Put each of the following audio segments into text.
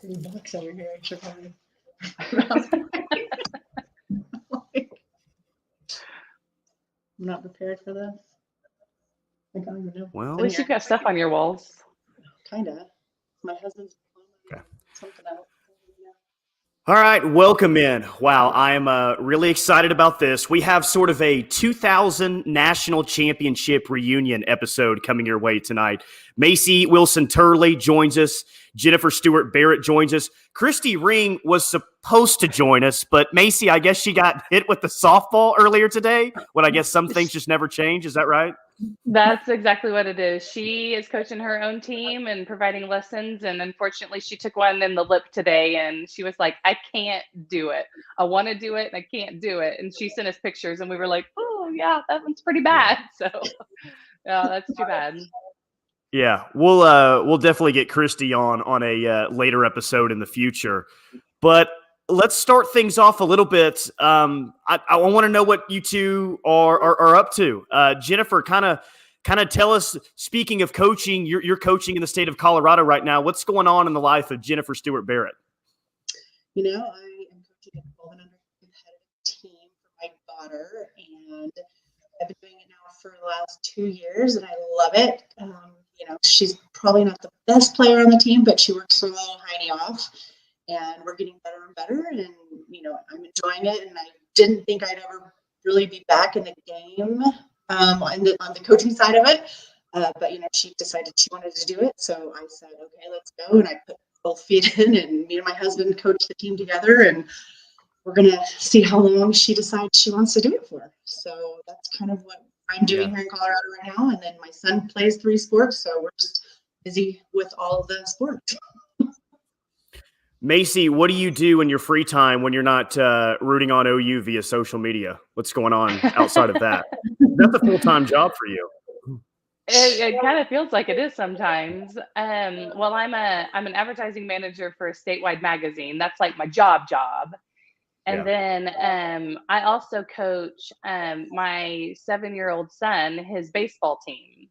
$3 over here. I should probably. I'm not prepared for this. I don't even know. Well, At least you've got stuff on your walls. Kinda. My husband's Okay. something else. all right, welcome in. Wow, I am really excited about this. We have sort of a 2000 National Championship reunion episode coming your way tonight. Macy Wilson-Turley joins us. Jennifer Stewart Barrett joins us. Christy Ring was supposed to join us, but Macy, I guess she got hit with the softball earlier today. When I guess some things just never change. Is that right? That's exactly what it is. She is coaching her own team and providing lessons. And unfortunately, she took one in the lip today and she was like, I can't do it. I want to do it and I can't do it. And she sent us pictures and we were like, oh, yeah, that one's pretty bad. So, yeah, that's too bad. Yeah, we'll definitely get Christy on a later episode in the future. But let's start things off a little bit. I want to know what you two are up to. Jennifer, kind of tell us. Speaking of coaching, you're coaching in the state of Colorado right now. What's going on in the life of Jennifer Stewart Barrett? I am coaching a 12-and-under competitive team for my daughter, and I've been doing it now for the last 2 years, and I love it. She's probably not the best player on the team, but she works her little hiney off, and we're getting better and better, and, I'm enjoying it, and I didn't think I'd ever really be back in the game on the coaching side of it, but, she decided she wanted to do it, so I said, okay, let's go, and I put both feet in, and me and my husband coach the team together, and we're going to see how long she decides she wants to do it for. So that's kind of what I'm doing here in Colorado right now. And then my son plays 3 sports, so we're just busy with all of the sports. Macy, what do you do in your free time when you're not rooting on OU via social media? What's going on outside of that? That's a full-time job for you. It kind of feels like it is sometimes. Well, I'm an advertising manager for a statewide magazine. That's like my job. And then I also coach my 7-year-old son, his baseball team.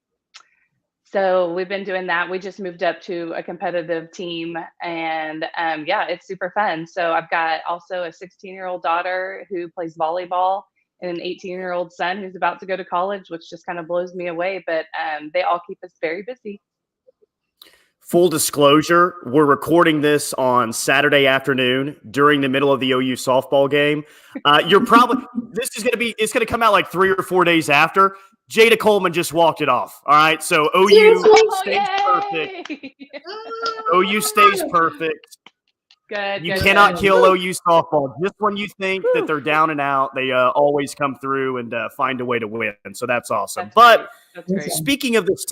So we've been doing that. We just moved up to a competitive team, and it's super fun. So I've got also a 16-year-old daughter who plays volleyball and an 18-year-old son who's about to go to college, which just kind of blows me away. But they all keep us very busy. Full disclosure, we're recording this on Saturday afternoon during the middle of the OU softball game. It's going to come out like 3 or 4 days after. Jada Coleman just walked it off. All right. So OU stays perfect. OU stays perfect. Good. You cannot kill OU softball. Just when you think that they're down and out, they always come through and find a way to win. So that's awesome. That's great. Speaking of this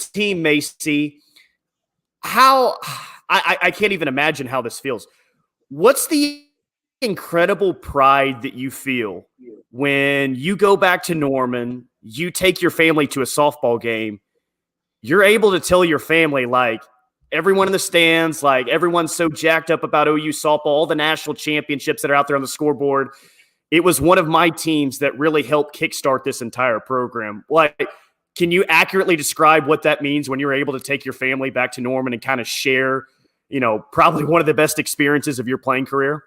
team, Macy, how I can't even imagine how this feels. What's the incredible pride that you feel when you go back to Norman, you take your family to a softball game, you're able to tell your family, like, everyone in the stands, like, everyone's so jacked up about OU softball, all the national championships that are out there on the scoreboard. It was one of my teams that really helped kickstart this entire program. Like, can you accurately describe what that means when you're able to take your family back to Norman and kind of share, probably one of the best experiences of your playing career?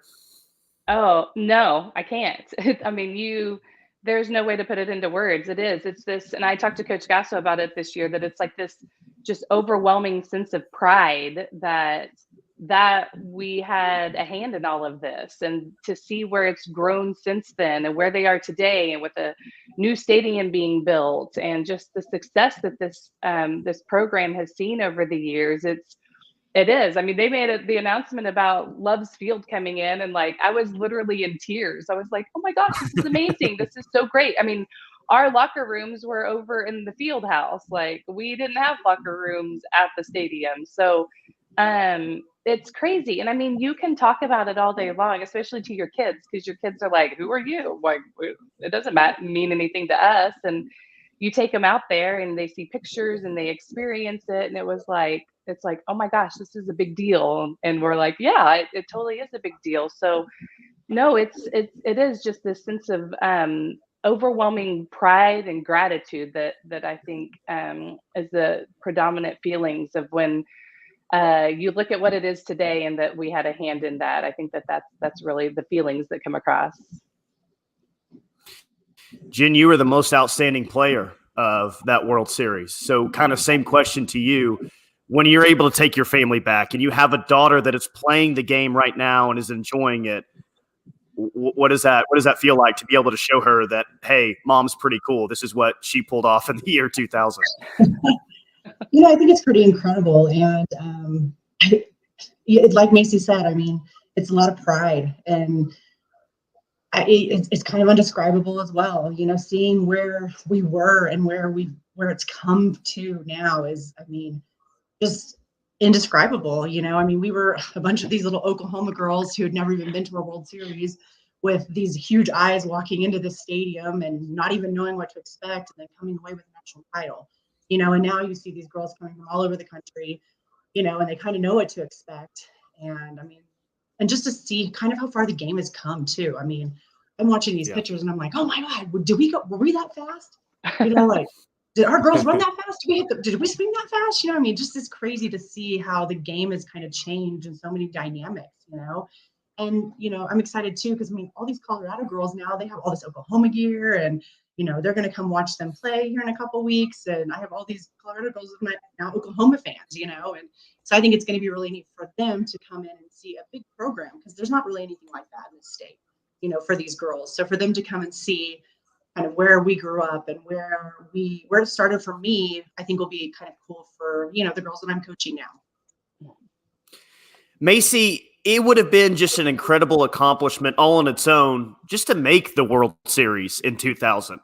Oh, no, I can't. I mean, there's no way to put it into words. It's this, and I talked to Coach Gasso about it this year, that it's like this just overwhelming sense of pride that we had a hand in all of this, and to see where it's grown since then and where they are today, and with a new stadium being built and just the success that this program has seen over the years. It is. I mean, they made the announcement about Love's Field coming in, and like, I was literally in tears. I was like, oh my gosh, this is amazing. This is so great. I mean, our locker rooms were over in the field house. Like, we didn't have locker rooms at the stadium. So it's crazy. And I mean, you can talk about it all day long, especially to your kids, because your kids are like, who are you? Like, it doesn't mean anything to us. And you take them out there and they see pictures and they experience it. And it's like, oh my gosh, this is a big deal. And we're like, yeah, it totally is a big deal. So no, it is just this sense of overwhelming pride and gratitude that I think is the predominant feelings of when you look at what it is today and that we had a hand in that. I think that that's really the feelings that come across. Jen, you were the most outstanding player of that World Series. So kind of same question to you. When you're able to take your family back and you have a daughter that is playing the game right now and is enjoying it, what does that feel like to be able to show her that, hey, mom's pretty cool? This is what she pulled off in the year 2000. I think it's pretty incredible. And like Macy said, I mean, it's a lot of pride, and it's kind of indescribable as well. Seeing where we were and where it's come to now is, I mean, just indescribable. I mean, we were a bunch of these little Oklahoma girls who had never even been to a World Series with these huge eyes walking into the stadium and not even knowing what to expect, and then coming away with a national title. And now you see these girls coming from all over the country, and they kind of know what to expect. And I mean, and just to see kind of how far the game has come too. I mean, I'm watching these pictures and I'm like, oh my God, were we that fast? Like, did our girls run that fast? Did we swing that fast? I mean, just it's crazy to see how the game has kind of changed and so many dynamics, And, I'm excited too, because I mean, all these Colorado girls now, they have all this Oklahoma gear, and, they're going to come watch them play here in a couple weeks. And I have all these Colorado girls that are now Oklahoma fans, and so I think it's going to be really neat for them to come in and see a big program, because there's not really anything like that in the state, for these girls. So for them to come and see kind of where we grew up and where it started for me, I think will be kind of cool for, the girls that I'm coaching now. Macy, it would have been just an incredible accomplishment all on its own just to make the World Series in 2000.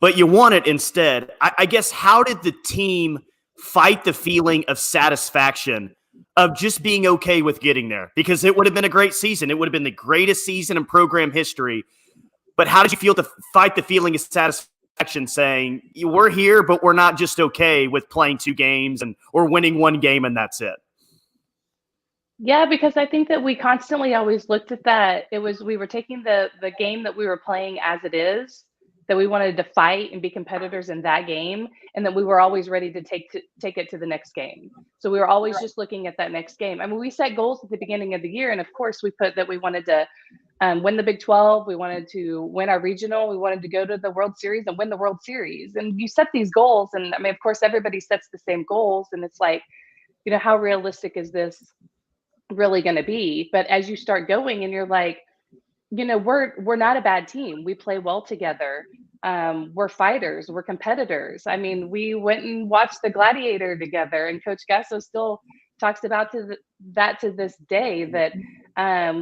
But you won it instead. I guess, how did the team fight the feeling of satisfaction of just being okay with getting there? Because it would have been a great season. It would have been the greatest season in program history. But how did you feel to fight the feeling of satisfaction saying, we're here, but we're not just okay with playing 2 games or winning 1 game and that's it? Yeah, because I think that we constantly always looked at that. We were taking the game that we were playing as it is, that we wanted to fight and be competitors in that game, and that we were always ready to take it to the next game. So we were always just looking at that next game. I mean, we set goals at the beginning of the year, and of course we put that we wanted to win the Big 12, we wanted to win our regional, we wanted to go to the World Series and win the World Series. And you set these goals, and I mean, of course, everybody sets the same goals, and it's like, how realistic is this really going to be? But as you start going and you're like, we're not a bad team. We play well together. We're fighters. We're competitors. I mean, we went and watched The Gladiator together, and Coach Gasso still talks about that to this day, that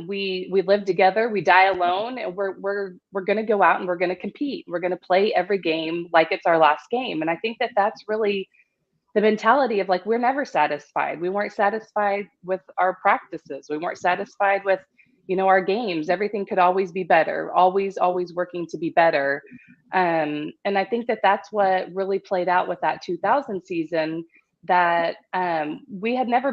we live together, we die alone, and we're going to go out and we're going to compete. We're going to play every game like it's our last game. And I think that that's really the mentality of, like, we're never satisfied. We weren't satisfied with our practices. We weren't satisfied with, our games. Everything could always be better, always working to be better. And I think that that's what really played out with that 2000 season, that Oklahoma had never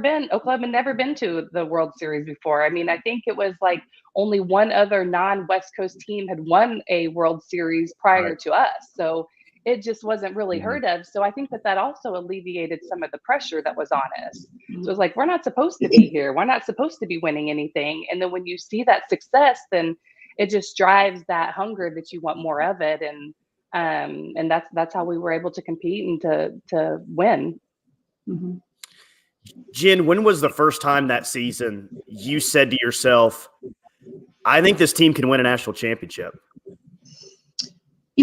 been to the World Series before. I mean, I think it was like only one other non-West Coast team had won a World Series prior to us. So it just wasn't really heard of. So I think that also alleviated some of the pressure that was on us. So it was like, we're not supposed to be here. We're not supposed to be winning anything. And then when you see that success, then it just drives that hunger that you want more of it. And that's how we were able to compete and to win. Mm-hmm. Jen, when was the first time that season you said to yourself, I think this team can win a national championship?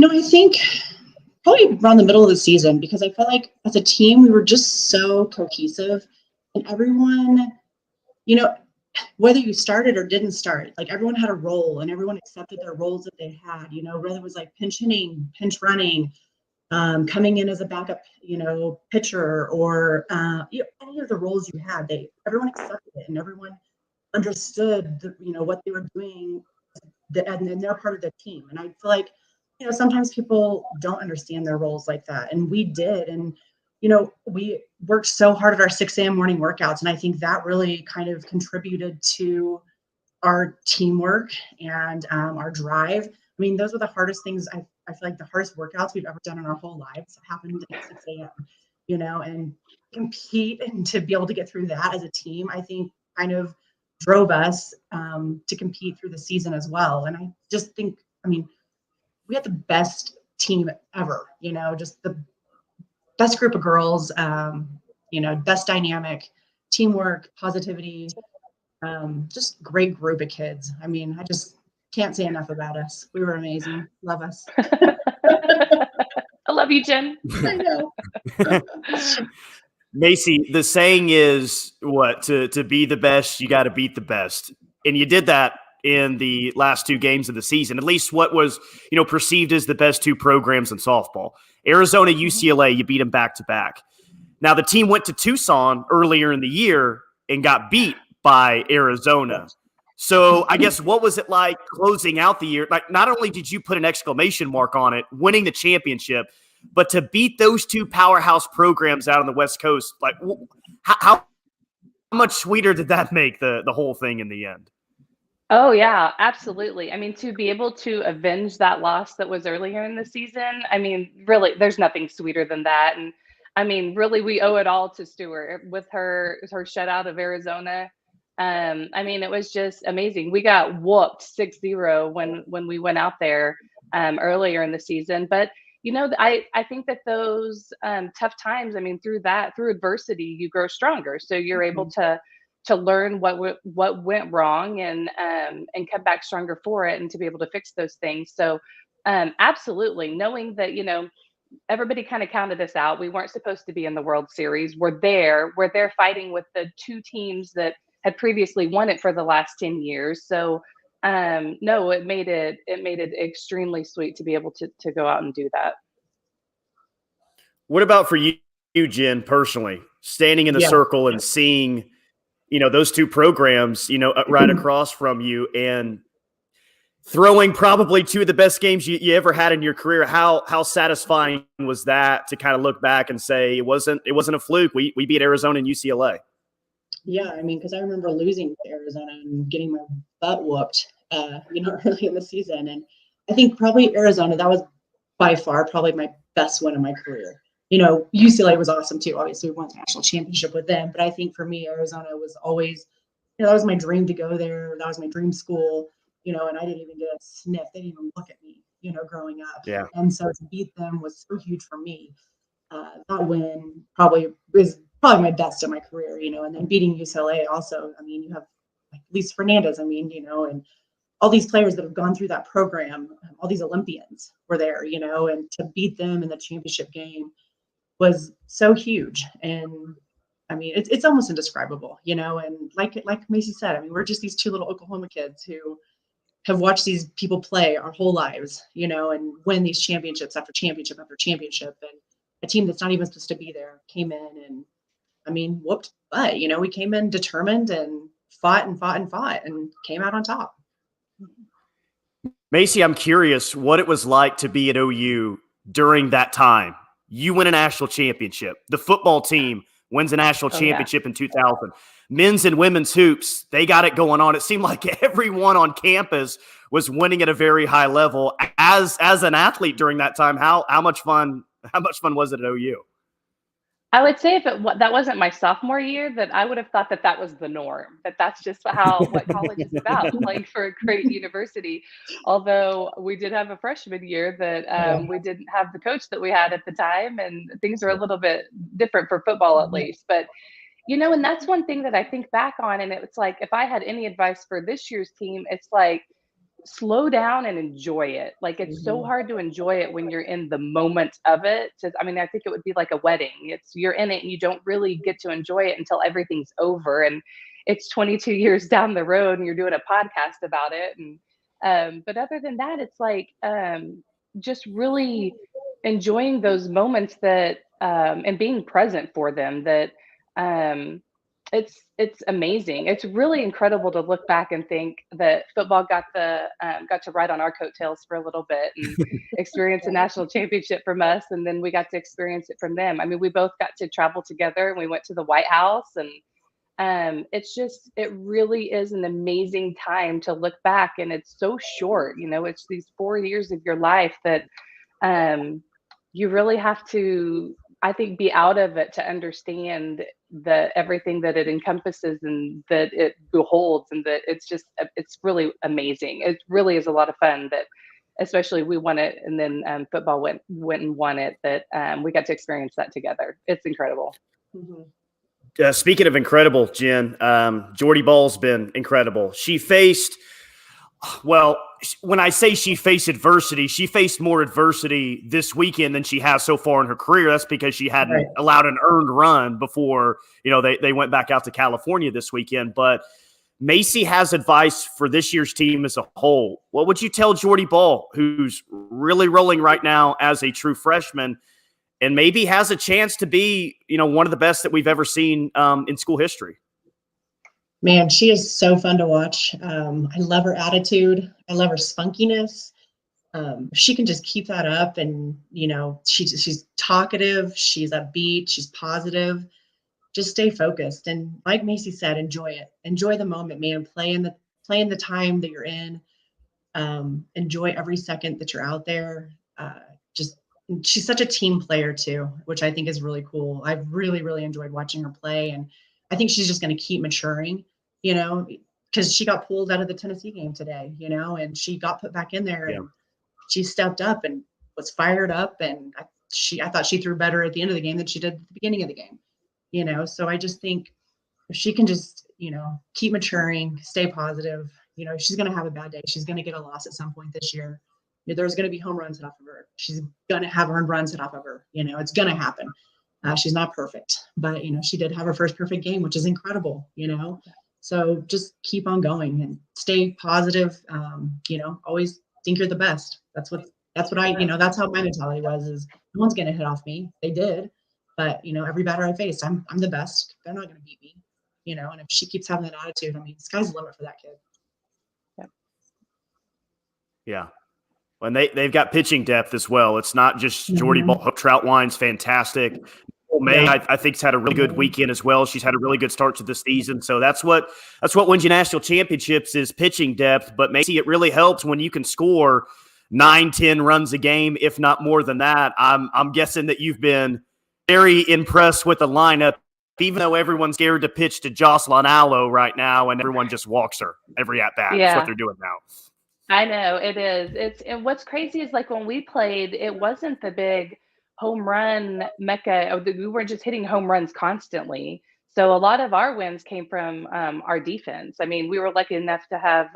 I think probably around the middle of the season, because I felt like as a team, we were just so cohesive, and everyone, whether you started or didn't start, like, everyone had a role and everyone accepted their roles that they had, whether it was like pinch hitting, pinch running, coming in as a backup, pitcher, or any of the roles you had, everyone accepted it, and everyone understood what they were doing, and they're part of the team. And I feel like, sometimes people don't understand their roles like that, and we did. And we worked so hard at our 6 a.m. morning workouts, and I think that really kind of contributed to our teamwork and our drive. I mean, those were the hardest things. I feel like the hardest workouts we've ever done in our whole lives happened at 6 a.m. and compete and to be able to get through that as a team, I think kind of drove us to compete through the season as well. And I just think, we had the best team ever, just the best group of girls, best dynamic, teamwork, positivity, just great group of kids. I just can't say enough about us. We were amazing. Love us. I love you, Jen. I know. Macy, the saying is what? To be the best, you got to beat the best. And you did that in the last two games of the season, at least what was, perceived as the best two programs in softball. Arizona, UCLA, you beat them back to back. Now, the team went to Tucson earlier in the year and got beat by Arizona. So I guess what was it like closing out the year? Like, not only did you put an exclamation mark on it, winning the championship, but to beat those two powerhouse programs out on the West Coast, like how much sweeter did that make the whole thing in the end? Oh yeah, absolutely. To be able to avenge that loss that was earlier in the season, really, there's nothing sweeter than that. And really, we owe it all to Stewart with her shutout of Arizona. It was just amazing. We got whooped 6-0 when we went out there earlier in the season. But I think that those tough times, through adversity, you grow stronger. So you're able to learn what went wrong and come back stronger for it, and to be able to fix those things. So absolutely, knowing that everybody kind of counted us out. We weren't supposed to be in the World Series. We're there fighting with the two teams that had previously won it for the last 10 years. So no, it made it extremely sweet to be able to go out and do that. What about for you, Jen, personally, standing in the circle and seeing, those two programs, right across from you, and throwing probably two of the best games you ever had in your career? How satisfying was that to kind of look back and say it wasn't a fluke? We beat Arizona and UCLA. Yeah, because I remember losing to Arizona and getting my butt whooped, early in the season. And I think probably Arizona, that was by far probably my best win of my career. UCLA was awesome too. Obviously, we won the national championship with them. But I think for me, Arizona was always, that was my dream to go there. That was my dream school, and I didn't even get a sniff. They didn't even look at me, growing up. Yeah. And so to beat them was so huge for me. That win probably was probably my best of my career, and then beating UCLA also. You have like Lisa Fernandez, and all these players that have gone through that program, all these Olympians were there, and to beat them in the championship game was so huge. And it's almost indescribable, and like Macy said, we're just these two little Oklahoma kids who have watched these people play our whole lives, and win these championships after championship after championship. And a team that's not even supposed to be there came in and whooped butt. We came in determined and fought and came out on top. Macy, I'm curious what it was like to be at OU during that time. You win a national championship. The football team wins a national championship in 2000. Men's and women's hoops, they got it going on. It seemed like everyone on campus was winning at a very high level. As an athlete during that time, how much fun was it at OU? I would say if that wasn't my sophomore year, that I would have thought that was the norm, that's just what college is about, playing for a great university. Although we did have a freshman year that we didn't have the coach that we had at the time, and things are a little bit different for football at least. But, and that's one thing that I think back on, and it's like, if I had any advice for this year's team, it's like, slow down and enjoy it. Like, it's so hard to enjoy it when you're in the moment of it. I think it would be like a wedding. You're in it and you don't really get to enjoy it until everything's over. And it's 22 years down the road and you're doing a podcast about it. And, but other than that, it's like, just really enjoying those moments that, and being present for them, that, it's amazing. It's really incredible to look back and think that football got to ride on our coattails for a little bit and experience a national championship from us, and then we got to experience it from them. We both got to travel together, and we went to the White House, and it really is an amazing time to look back, and it's so short. It's these 4 years of your life that you really have to I think, be out of it to understand everything that it encompasses and that it beholds, and that it's really amazing. It really is a lot of fun that, especially we won it, and then football went and won it. That we got to experience that together. It's incredible. Mhm. Speaking of incredible, Jen, Jordy Ball's been incredible. She faced, well, when I say she faced adversity, she faced more adversity this weekend than she has so far in her career. That's because she hadn't Right. allowed an earned run before, they went back out to California this weekend. But Macy has advice for this year's team as a whole. What would you tell Jordy Ball, who's really rolling right now as a true freshman, and maybe has a chance to be, one of the best that we've ever seen in school history? Man, she is so fun to watch. I love her attitude. I love her spunkiness. She can just keep that up, and she's talkative. She's upbeat. She's positive. Just stay focused, and like Macy said, enjoy it. Enjoy the moment, man. Play in the time that you're in. Enjoy every second that you're out there. Just She's such a team player too, which I think is really cool. I've really, really enjoyed watching her play, and I think she's just going to keep maturing, because she got pulled out of the Tennessee game today, and she got put back in there, Yeah. and she stepped up and was fired up, and I thought she threw better at the end of the game than she did at the beginning of the game, So I just think if she can just, keep maturing, stay positive, she's going to have a bad day. She's going to get a loss at some point this year. There's going to be home runs hit off of her. She's going to have earned runs hit off of her. It's going to happen. She's not perfect, but, she did have her first perfect game, which is incredible, So just keep on going and stay positive. Always think you're the best. That's what that's how my mentality was, is no one's going to hit off me. They did. But, every batter I faced, I'm the best. They're not going to beat me, and if she keeps having that attitude, I mean, sky's the limit for that kid. Yeah. And they've got pitching depth as well. It's not just Jordy Ball. Troutwine's fantastic. Nicole May, Yeah. I think, has had a really good weekend as well. She's had a really good start to the season. So that's what wins you national championships, is pitching depth. But Macy, it really helps when you can score 9-10 runs a game, if not more than that. I'm guessing that you've been very impressed with the lineup, even though everyone's scared to pitch to Jocelyn Allo right now, and everyone just walks her every at bat. That's Yeah. what they're doing now. I know it is. And what's crazy is, like, when we played, it wasn't the big home run mecca. We weren't just hitting home runs constantly. So a lot of our wins came from our defense. I mean, we were lucky enough to have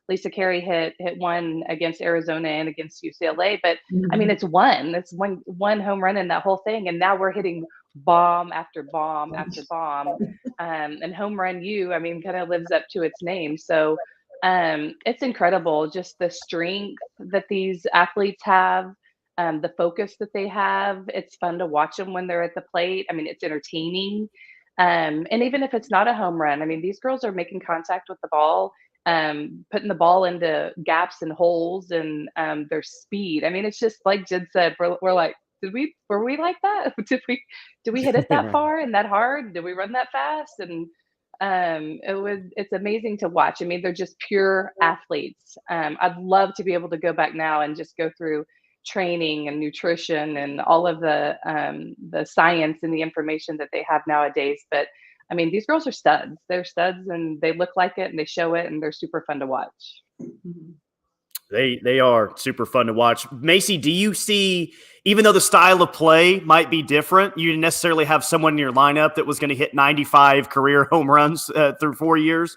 Lisa Carey hit one against Arizona and against UCLA. But I mean, it's one home run in that whole thing, and now we're hitting bomb after bomb after bomb. And Home Run U, I mean, kind of lives up to its name. So it's incredible, just the strength that these athletes have, the focus that they have. It's fun to watch them when they're at the plate. I mean, it's entertaining. And even if it's not a home run, I mean, these girls are making contact with the ball, putting the ball into gaps and holes, and their speed. I mean, it's just like Jen said, we're like, were we like that? Did we hit it that far and that hard? Did we run that fast? And it's amazing to watch. I mean, they're just pure athletes. I'd love to be able to go back now and just go through training and nutrition and all of the science and the information that they have nowadays. But I mean, these girls are studs. They're studs, and they look like it, and they show it, and they're super fun to watch. They are super fun to watch. Macy, do you see, even though the style of play might be different, you didn't necessarily have someone in your lineup that was going to hit 95 career home runs through 4 years,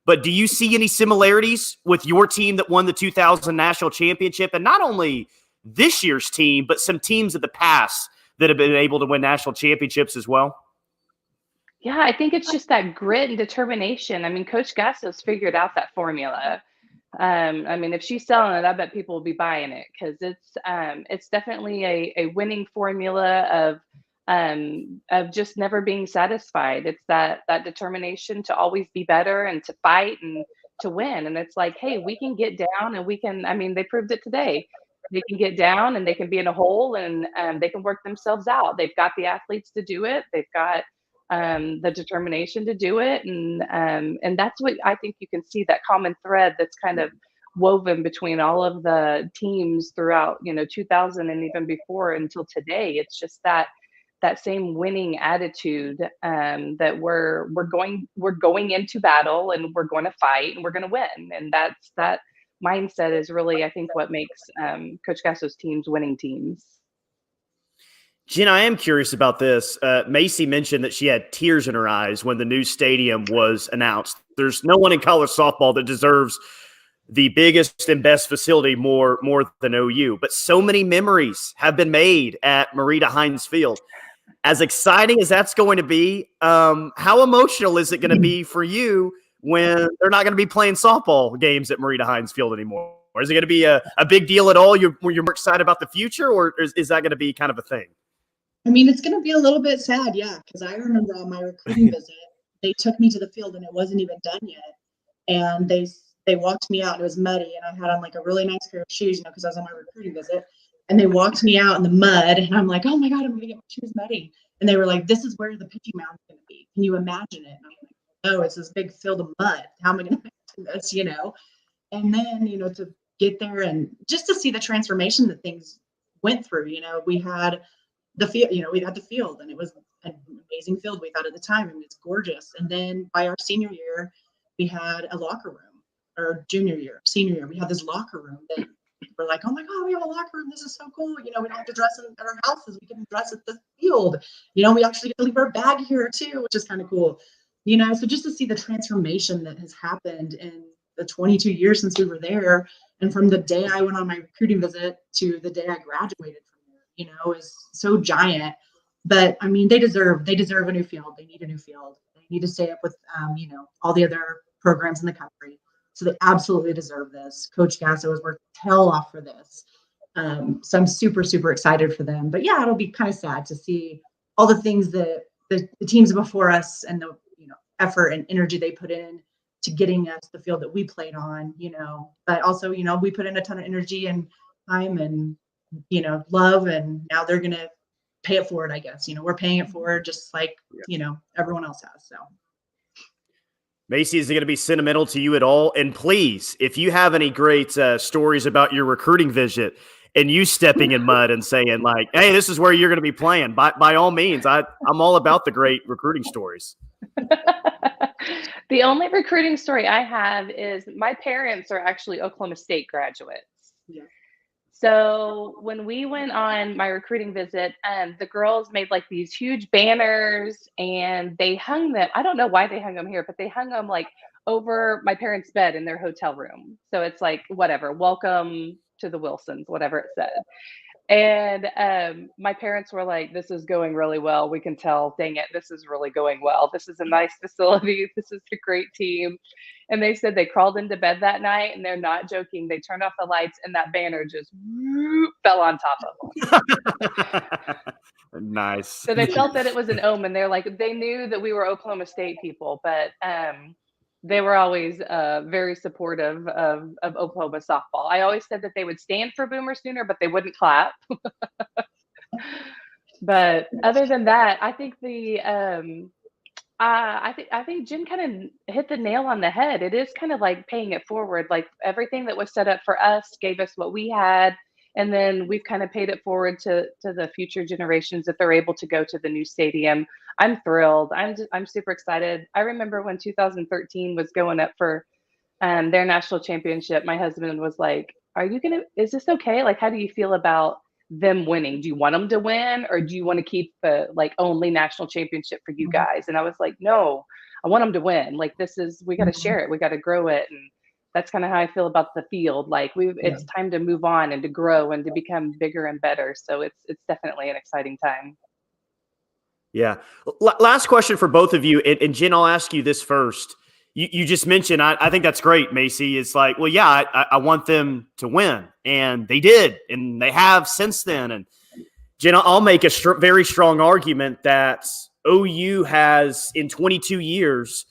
but do you see any similarities with your team that won the 2000 national championship, and not only this year's team, but some teams of the past that have been able to win national championships as well? Yeah, I think it's just that grit and determination. I mean, Coach Gasso's figured out that formula. I mean, if she's selling it, I bet people will be buying it, because it's definitely a winning formula of just never being satisfied. It's that determination to always be better and to fight and to win. And it's like, hey, we can get down, and we can. I mean, they proved it today. They can get down, and they can be in a hole, and they can work themselves out. They've got the athletes to do it. They've got the determination to do it, and that's what I think you can see, that common thread that's kind of woven between all of the teams throughout 2000 and even before until today. It's just that that same winning attitude, that we're going into battle and we're going to fight and we're going to win. And that mindset is really, I think, what makes Coach Gasso's teams winning teams. Jen, I am curious about this. Macy mentioned that she had tears in her eyes when the new stadium was announced. There's no one in college softball that deserves the biggest and best facility more than OU. But so many memories have been made at Marita Hines Field. As exciting as that's going to be, how emotional is it going to be for you when they're not going to be playing softball games at Marita Hines Field anymore? Or is it going to be a big deal at all? You're more excited about the future, or is that going to be kind of a thing? I mean, it's going to be a little bit sad, yeah, because I remember on my recruiting visit, they took me to the field and it wasn't even done yet. And they walked me out and it was muddy, and I had on like a really nice pair of shoes, you know, because I was on my recruiting visit. And they walked me out in the mud, and I'm like, oh my God, I'm going to get my shoes muddy. And they were like, this is where the pitching mound's going to be. Can you imagine it? And I'm like, no, it's this big field of mud. How am I going to imagine this, you know? And then, you know, to get there and just to see the transformation that things went through, you know, we had the field, you know, we had the field, and it was an amazing field, we thought at the time. I mean, it's gorgeous. And then by our senior year, we had a locker room, or senior year, we had this locker room that we're like, oh my God, we have a locker room. This is so cool. You know, we don't have to dress at our houses. We can dress at the field. You know, we actually get to leave our bag here too, which is kind of cool. You know, so just to see the transformation that has happened in the 22 years since we were there, and from the day I went on my recruiting visit to the day I graduated from there, you know, is so giant. But I mean, they deserve a new field. They need a new field. They need to stay up with, you know, all the other programs in the country. So they absolutely deserve this. Coach Gasso has worked hell off for this. So I'm super, super excited for them. But yeah, it'll be kind of sad to see all the things that the teams before us and the, you know, effort and energy they put in to getting us the field that we played on, you know, but also, you know, we put in a ton of energy and time and, you know, love, and now they're going to pay it forward, I guess. You know, we're paying it forward just like, you know, everyone else has. So. Macy, is it going to be sentimental to you at all? And please, if you have any great stories about your recruiting visit and you stepping in mud and saying like, hey, this is where you're going to be playing, by all means, I'm all about the great recruiting stories. The only recruiting story I have is my parents are actually Oklahoma State graduates. Yeah. So when we went on my recruiting visit, the girls made like these huge banners, and they hung them. I don't know why they hung them here, but they hung them like over my parents' bed in their hotel room. So it's like, whatever, welcome to the Wilsons, whatever it said. And my parents were like, this is going really well. We can tell, dang it, this is really going well. This is a nice facility. This is a great team. And they said they crawled into bed that night, and they're not joking. They turned off the lights, and that banner just fell on top of them. Nice. So they felt that it was an omen. They're like, they knew that we were Oklahoma State people, but they were always very supportive of Oklahoma softball. I always said that they would stand for Boomer Sooner, but they wouldn't clap. But other than that, I think I think Jen kind of hit the nail on the head. It is kind of like paying it forward. Like everything that was set up for us gave us what we had, and then we've kind of paid it forward to the future generations that they're able to go to the new stadium. I'm thrilled. I'm super excited. I remember when 2013 was going up for their national championship. My husband was like, is this okay? Like, how do you feel about them winning? Do you want them to win, or do you want to keep the like only national championship for you guys? And I was like, no, I want them to win. Like, we got to share it. We got to grow it. And that's kind of how I feel about the field. Like it's time to move on and to grow and to become bigger and better. So it's definitely an exciting time. Yeah. Last question for both of you. And Jen, I'll ask you this first. You just mentioned, I think that's great, Macy. It's like, well, yeah, I want them to win. And they did. And they have since then. And Jen, I'll make a very strong argument that OU has, in 22 years,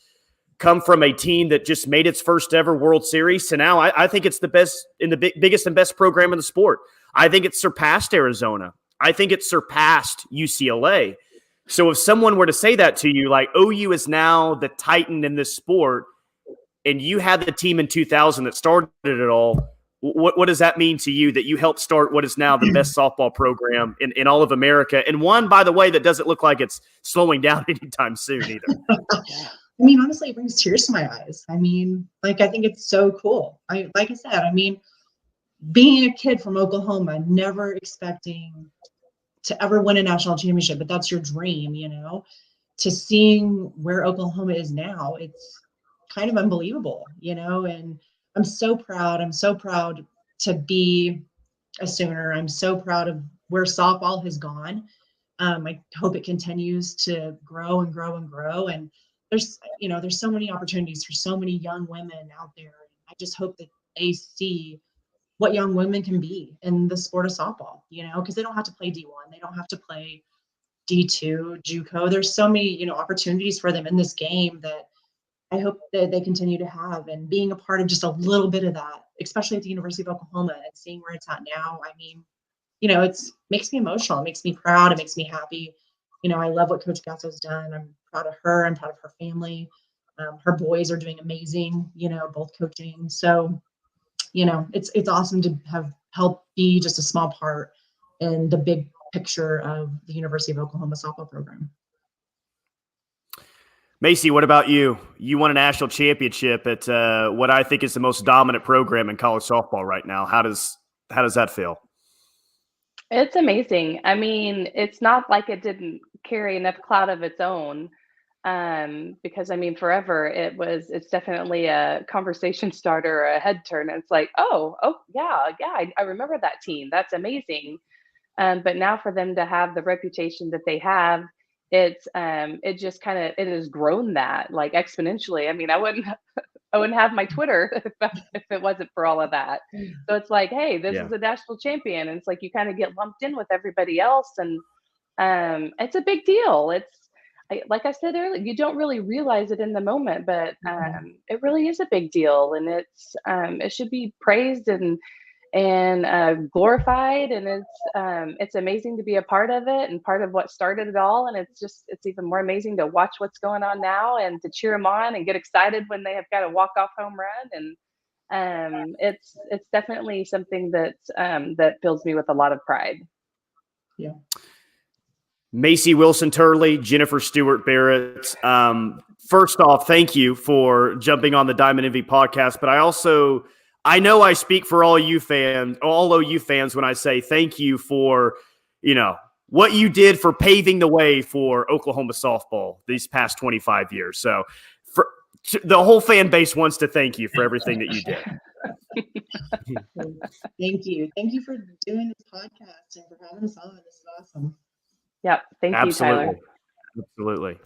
come from a team that just made its first ever World Series to now I think it's the best in the biggest and best program in the sport. I think it's surpassed Arizona. I think it's surpassed UCLA. So if someone were to say that to you, like OU is now the titan in this sport, and you had the team in 2000 that started it all, What does that mean to you that you helped start what is now the best softball program in all of America? And one, by the way, that doesn't look like it's slowing down anytime soon either. I mean, honestly, it brings tears to my eyes. I mean, like, I think it's so cool. Like I said, I mean, being a kid from Oklahoma, never expecting to ever win a national championship, but that's your dream, you know, to seeing where Oklahoma is now, it's kind of unbelievable, you know, and I'm so proud. I'm so proud to be a Sooner. I'm so proud of where softball has gone. I hope it continues to grow and grow and grow. And there's so many opportunities for so many young women out there. I just hope that they see what young women can be in the sport of softball, you know, because they don't have to play D1. They don't have to play D2, JUCO. There's so many, you know, opportunities for them in this game that I hope that they continue to have. And being a part of just a little bit of that, especially at the University of Oklahoma and seeing where it's at now, I mean, you know, it's makes me emotional. It makes me proud. It makes me happy. You know, I love what Coach Gasso's done. I'm proud of her. I'm proud of her family. Her boys are doing amazing, you know, both coaching. So, you know, it's awesome to have helped be just a small part in the big picture of the University of Oklahoma softball program. Macy, what about you? You won a national championship at what I think is the most dominant program in college softball right now. How does that feel? It's amazing. I mean, it's not like it didn't carry enough clout of its own. Because I mean, forever it's definitely a conversation starter, a head turner. It's like, oh yeah, I remember that team. That's amazing. But now for them to have the reputation that they have, it just kind of, it has grown that like exponentially. I mean, I wouldn't have my Twitter if it wasn't for all of that. So it's like, hey, this is a national champion. And it's like you kind of get lumped in with everybody else. And it's a big deal. Like I said earlier, you don't really realize it in the moment, but it really is a big deal, and it should be praised and glorified, and it's amazing to be a part of it and part of what started it all. And it's even more amazing to watch what's going on now and to cheer them on and get excited when they have got a walk-off home run. And it's definitely something that fills me with a lot of pride. Yeah. Macy Wilson Turley, Jennifer Stewart Barrett. First off, thank you for jumping on the Diamond Envy podcast. But I know I speak for all OU fans when I say thank you for, you know, what you did for paving the way for Oklahoma softball these past 25 years. So the whole fan base wants to thank you for everything that you did. Thank you. Thank you for doing this podcast and for having us on. This is awesome. Yep. Thank you, Tyler. Absolutely.